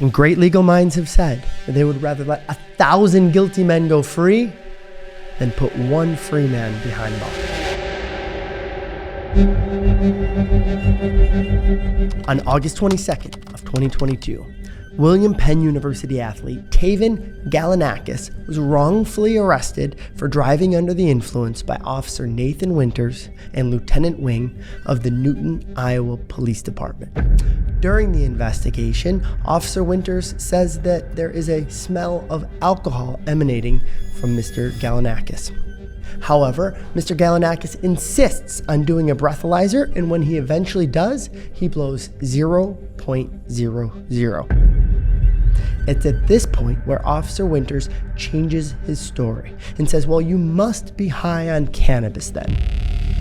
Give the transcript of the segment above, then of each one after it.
And great legal minds have said that they would rather let 1,000 guilty men go free than put one free man behind bars. On August 22nd of 2022, William Penn University athlete Tayvin Galanakis was wrongfully arrested for driving under the influence by Officer Nathan Winters and Lieutenant Wing of the Newton, Iowa Police Department. During the investigation, Officer Winters says that there is a smell of alcohol emanating from Mr. Galanakis. However, Mr. Galanakis insists on doing a breathalyzer, and when he eventually does, he blows 0.00. It's at this point where Officer Winters changes his story and says, well, you must be high on cannabis then.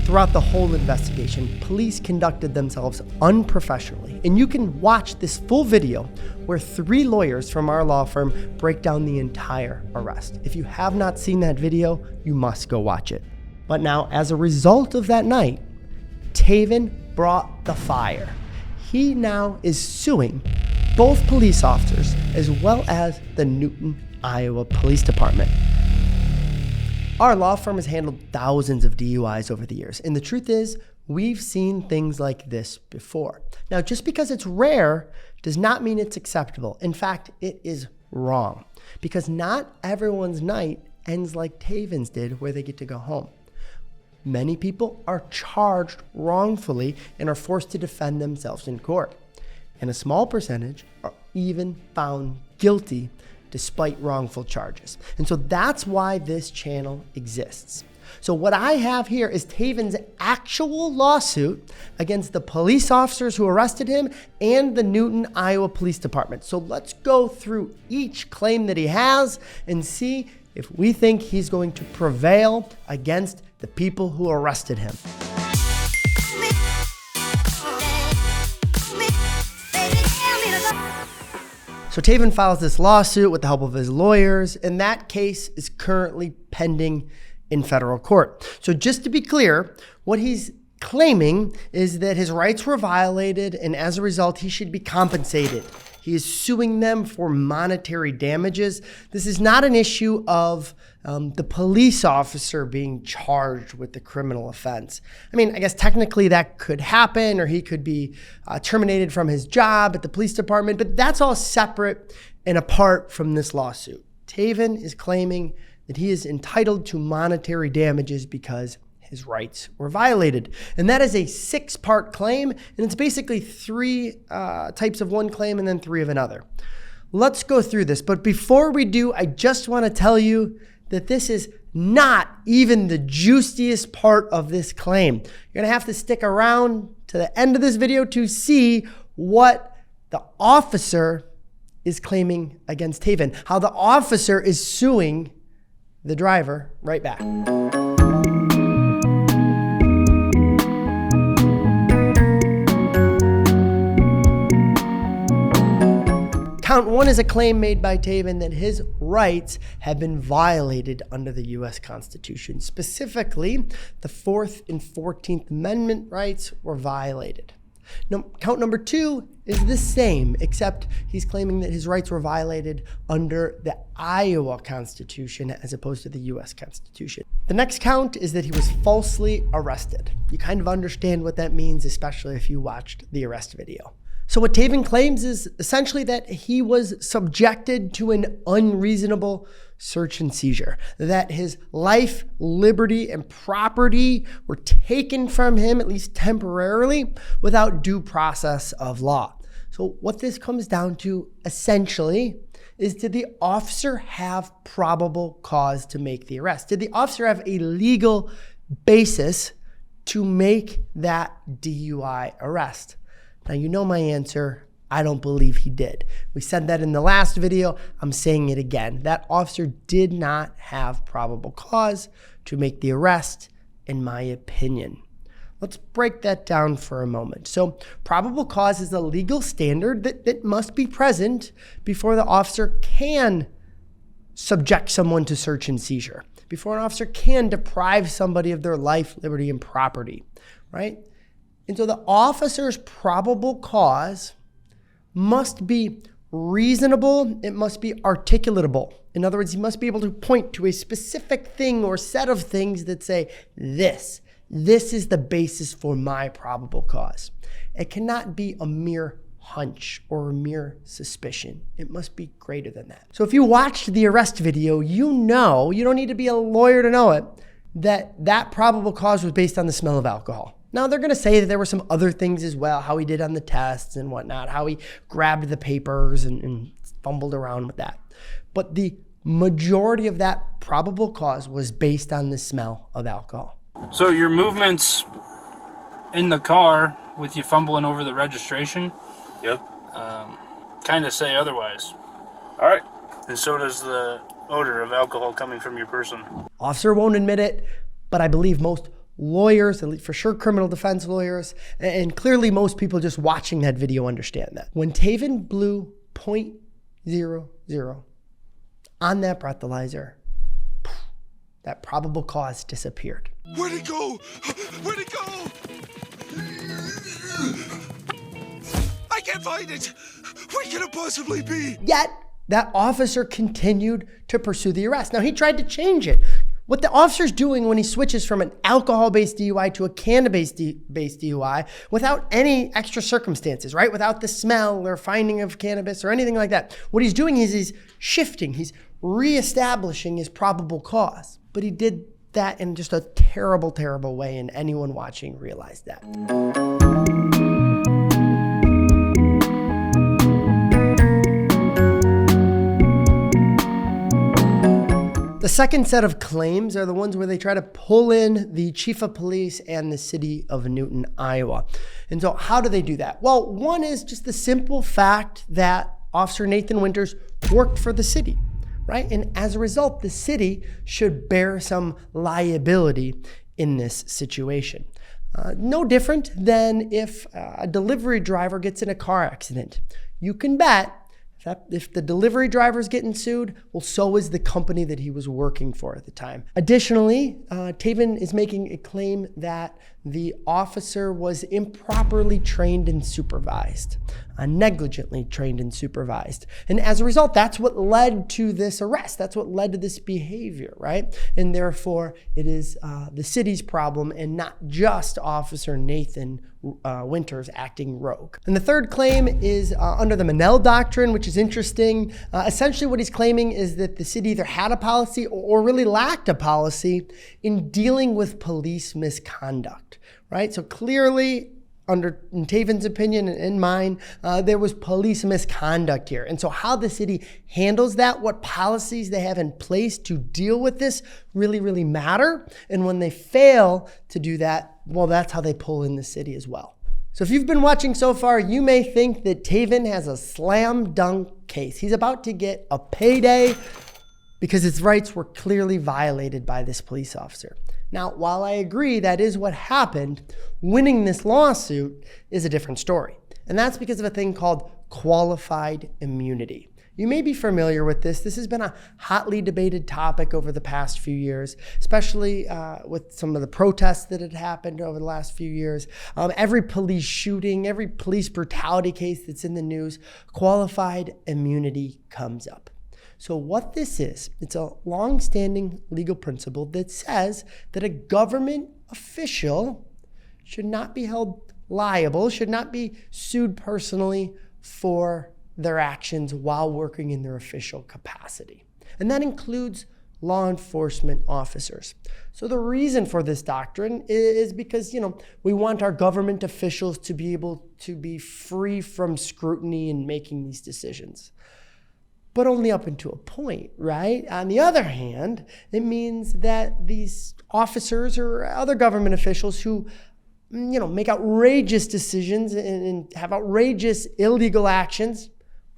Throughout the whole investigation, police conducted themselves unprofessionally, and you can watch this full video where 3 lawyers from our law firm break down the entire arrest. If you have not seen that video, you must go watch it. But now, as a result of that night, Taven brought the fire. He now is suing both police officers as well as the Newton, Iowa Police Department. Our law firm has handled thousands of DUIs over the years, and the truth is, we've seen things like this before. Now, just because it's rare does not mean it's acceptable. In fact, it is wrong, because not everyone's night ends like Taven's did, where they get to go home. Many people are charged wrongfully and are forced to defend themselves in court. And a small percentage are even found guilty despite wrongful charges. And so that's why this channel exists. So what I have here is Taven's actual lawsuit against the police officers who arrested him and the Newton, Iowa Police Department. So let's go through each claim that he has and see if we think he's going to prevail against the people who arrested him. So Taven files this lawsuit with the help of his lawyers, and that case is currently pending in federal court. So just to be clear, what he's claiming is that his rights were violated, and as a result, he should be compensated. He is suing them for monetary damages. This is not an issue of the police officer being charged with the criminal offense. I mean, I guess technically that could happen, or he could be terminated from his job at the police department, but that's all separate and apart from this lawsuit. Taven is claiming that he is entitled to monetary damages because his rights were violated. And that is a 6-part claim, and it's basically 3 types of one claim and then 3 of another. Let's go through this, but before we do, I just want to tell you that this is not even the juiciest part of this claim. You're gonna have to stick around to the end of this video to see what the officer is claiming against Taven, how the officer is suing the driver. Right back. Count 1 is a claim made by Taven that his rights have been violated under the U.S. Constitution. Specifically, the 4th and 14th Amendment rights were violated. Now, count number 2 is the same, except he's claiming that his rights were violated under the Iowa Constitution as opposed to the U.S. Constitution. The next count is that he was falsely arrested. You kind of understand what that means, especially if you watched the arrest video. So what Taven claims is essentially that he was subjected to an unreasonable search and seizure, that his life, liberty, and property were taken from him, at least temporarily, without due process of law. So what this comes down to essentially is, did the officer have probable cause to make the arrest? Did the officer have a legal basis to make that DUI arrest? Now, you know my answer. I don't believe he did. We said that in the last video. I'm saying it again. That officer did not have probable cause to make the arrest, in my opinion. Let's break that down for a moment. So probable cause is a legal standard that must be present before the officer can subject someone to search and seizure, before an officer can deprive somebody of their life, liberty, and property, right? And so the officer's probable cause must be reasonable, it must be articulatable. In other words, he must be able to point to a specific thing or set of things that say, this is the basis for my probable cause. It cannot be a mere hunch or a mere suspicion. It must be greater than that. So if you watched the arrest video, you know, you don't need to be a lawyer to know it, that probable cause was based on the smell of alcohol. Now, they're going to say that there were some other things as well, how he did on the tests and whatnot, how he grabbed the papers and fumbled around with that. But the majority of that probable cause was based on the smell of alcohol. So your movements in the car with you fumbling over the registration, Yep. kind of say otherwise. All right. And so does the odor of alcohol coming from your person. Officer won't admit it, but I believe most lawyers, at least for sure criminal defense lawyers, and clearly most people just watching that video understand that. When Taven blew .00 on that breathalyzer, that probable cause disappeared. Where'd it go? Where'd it go? I can't find it. Where can it possibly be? Yet, that officer continued to pursue the arrest. Now, he tried to change it. What the officer's doing when he switches from an alcohol-based DUI to a cannabis-based DUI without any extra circumstances, right? Without the smell or finding of cannabis or anything like that. What he's doing is he's shifting, he's reestablishing his probable cause. But he did that in just a terrible, terrible way, and anyone watching realized that. The second set of claims are the ones where they try to pull in the chief of police and the city of Newton, Iowa. And so how do they do that? Well, one is just the simple fact that Officer Nathan Winters worked for the city, right? And as a result, the city should bear some liability in this situation. No different than if a delivery driver gets in a car accident. You can bet if the delivery driver is getting sued, well, so is the company that he was working for at the time. Additionally, Taven is making a claim that the officer was improperly trained and supervised, negligently trained and supervised. And as a result, that's what led to this arrest. That's what led to this behavior, right? And therefore, it is the city's problem and not just Officer Nathan Winters acting rogue. And the third claim is under the Monell Doctrine, which is interesting. Essentially what he's claiming is that the city either had a policy or really lacked a policy in dealing with police misconduct, right? So clearly, in Taven's opinion and in mine, there was police misconduct here. And so how the city handles that, what policies they have in place to deal with this really, really matter. And when they fail to do that, well, that's how they pull in the city as well. So if you've been watching so far, you may think that Taven has a slam dunk case. He's about to get a payday because his rights were clearly violated by this police officer. Now, while I agree that is what happened, winning this lawsuit is a different story. And that's because of a thing called qualified immunity. You may be familiar with this. This has been a hotly debated topic over the past few years, especially with some of the protests that had happened over the last few years. Every police shooting, every police brutality case that's in the news, qualified immunity comes up. So what this is, it's a long-standing legal principle that says that a government official should not be held liable, should not be sued personally for their actions while working in their official capacity. And that includes law enforcement officers. So the reason for this doctrine is because, we want our government officials to be able to be free from scrutiny in making these decisions. But only up until a point, right? On the other hand, it means that these officers or other government officials who, make outrageous decisions and have outrageous illegal actions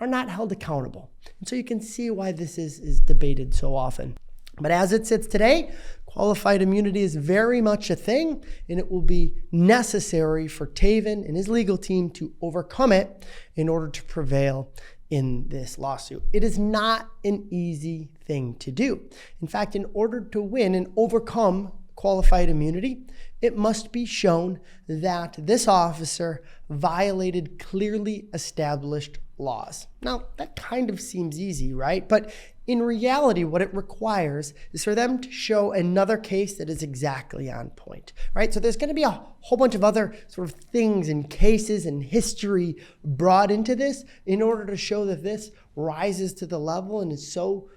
are not held accountable. And so you can see why this is debated so often. But as it sits today, qualified immunity is very much a thing, and it will be necessary for Taven and his legal team to overcome it in order to prevail in this lawsuit. It is not an easy thing to do. In fact, in order to win and overcome qualified immunity, it must be shown that this officer violated clearly established laws. Now, that kind of seems easy, right? But in reality, what it requires is for them to show another case that is exactly on point, right? So there's going to be a whole bunch of other sort of things and cases and history brought into this in order to show that this rises to the level and is so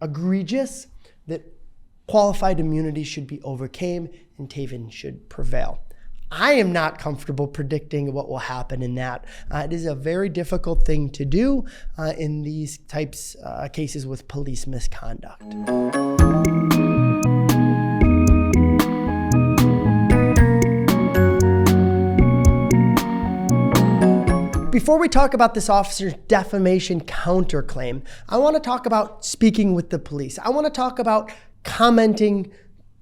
egregious that qualified immunity should be overcame and Taven should prevail. I am not comfortable predicting what will happen in that. It is a very difficult thing to do in these types of cases with police misconduct. Before we talk about this officer's defamation counterclaim, I want to talk about speaking with the police. I want to talk about commenting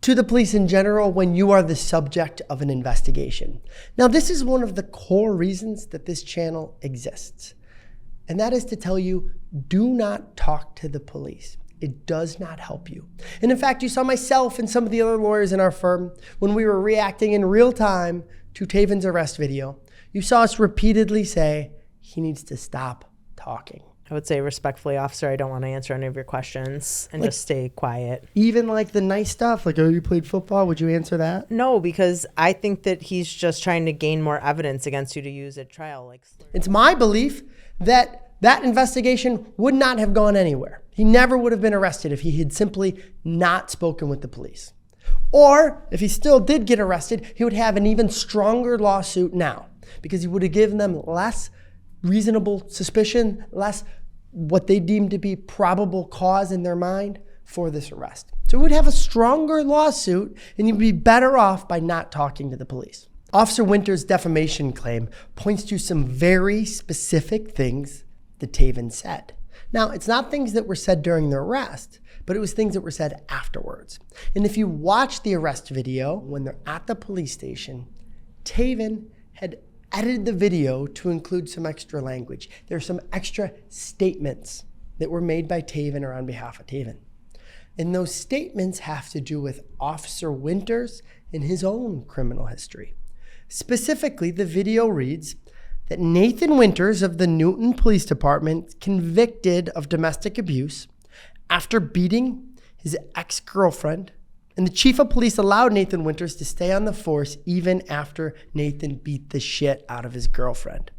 to the police in general when you are the subject of an investigation. Now, this is one of the core reasons that this channel exists, and that is to tell you, do not talk to the police. It does not help you. And in fact, you saw myself and some of the other lawyers in our firm when we were reacting in real time to Taven's arrest video. You saw us repeatedly say, he needs to stop talking. I would say respectfully, officer, I don't want to answer any of your questions and just stay quiet. Even like the nice stuff, like, oh, you played football, would you answer that? No, because I think that he's just trying to gain more evidence against you to use at trial. It's my belief that that investigation would not have gone anywhere. He never would have been arrested if he had simply not spoken with the police. Or if he still did get arrested, he would have an even stronger lawsuit now because he would have given them less reasonable suspicion, less what they deemed to be probable cause in their mind for this arrest. So he would have a stronger lawsuit and he'd be better off by not talking to the police. Officer Winter's defamation claim points to some very specific things that Taven said. Now, it's not things that were said during the arrest, but it was things that were said afterwards. And if you watch the arrest video, when they're at the police station, Taven had edited the video to include some extra language. There are some extra statements that were made by Taven or on behalf of Taven. And those statements have to do with Officer Winters and his own criminal history. Specifically, the video reads that Nathan Winters of the Newton Police Department convicted of domestic abuse after beating his ex-girlfriend, and the chief of police allowed Nathan Winters to stay on the force even after Nathan beat the shit out of his girlfriend.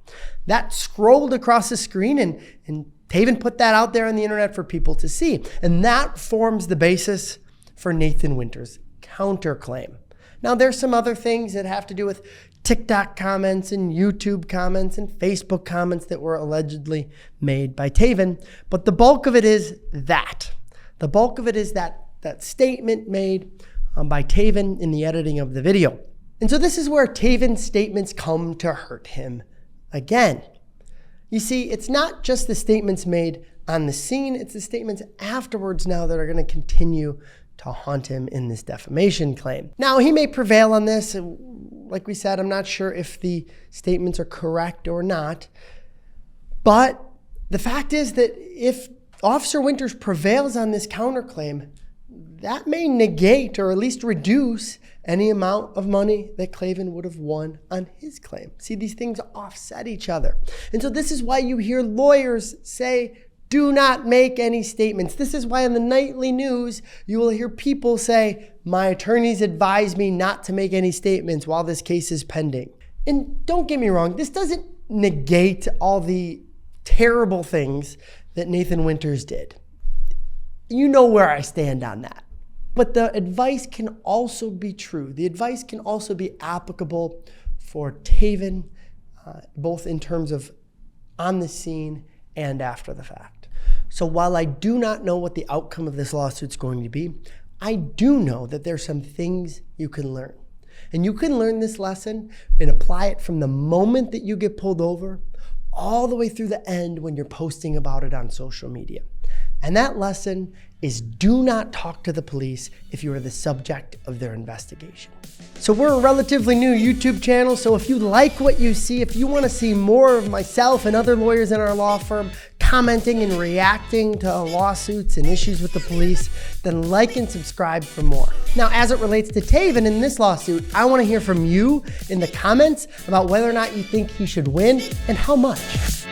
That scrolled across the screen and Taven put that out there on the internet for people to see. And that forms the basis for Nathan Winters' counterclaim. Now, there's some other things that have to do with TikTok comments and YouTube comments and Facebook comments that were allegedly made by Taven, but the bulk of it is that. The bulk of it is that statement made by Taven in the editing of the video. And so this is where Taven's statements come to hurt him again. You see, it's not just the statements made on the scene, it's the statements afterwards now that are going to continue to haunt him in this defamation claim. Now, he may prevail on this. Like we said, I'm not sure if the statements are correct or not. But the fact is that if Officer Winters prevails on this counterclaim, that may negate or at least reduce any amount of money that Taven would have won on his claim. See, these things offset each other. And so this is why you hear lawyers say, do not make any statements. This is why in the nightly news, you will hear people say, my attorneys advise me not to make any statements while this case is pending. And don't get me wrong, this doesn't negate all the terrible things that Nathan Winters did. You know where I stand on that. But the advice can also be true. The advice can also be applicable for Taven, both in terms of on the scene and after the fact. So while I do not know what the outcome of this lawsuit is going to be, I do know that there's some things you can learn. And you can learn this lesson and apply it from the moment that you get pulled over all the way through the end when you're posting about it on social media. And that lesson is do not talk to the police if you are the subject of their investigation. So we're a relatively new YouTube channel, so if you like what you see, if you want to see more of myself and other lawyers in our law firm commenting and reacting to lawsuits and issues with the police, then like and subscribe for more. Now, as it relates to Taven in this lawsuit, I want to hear from you in the comments about whether or not you think he should win and how much.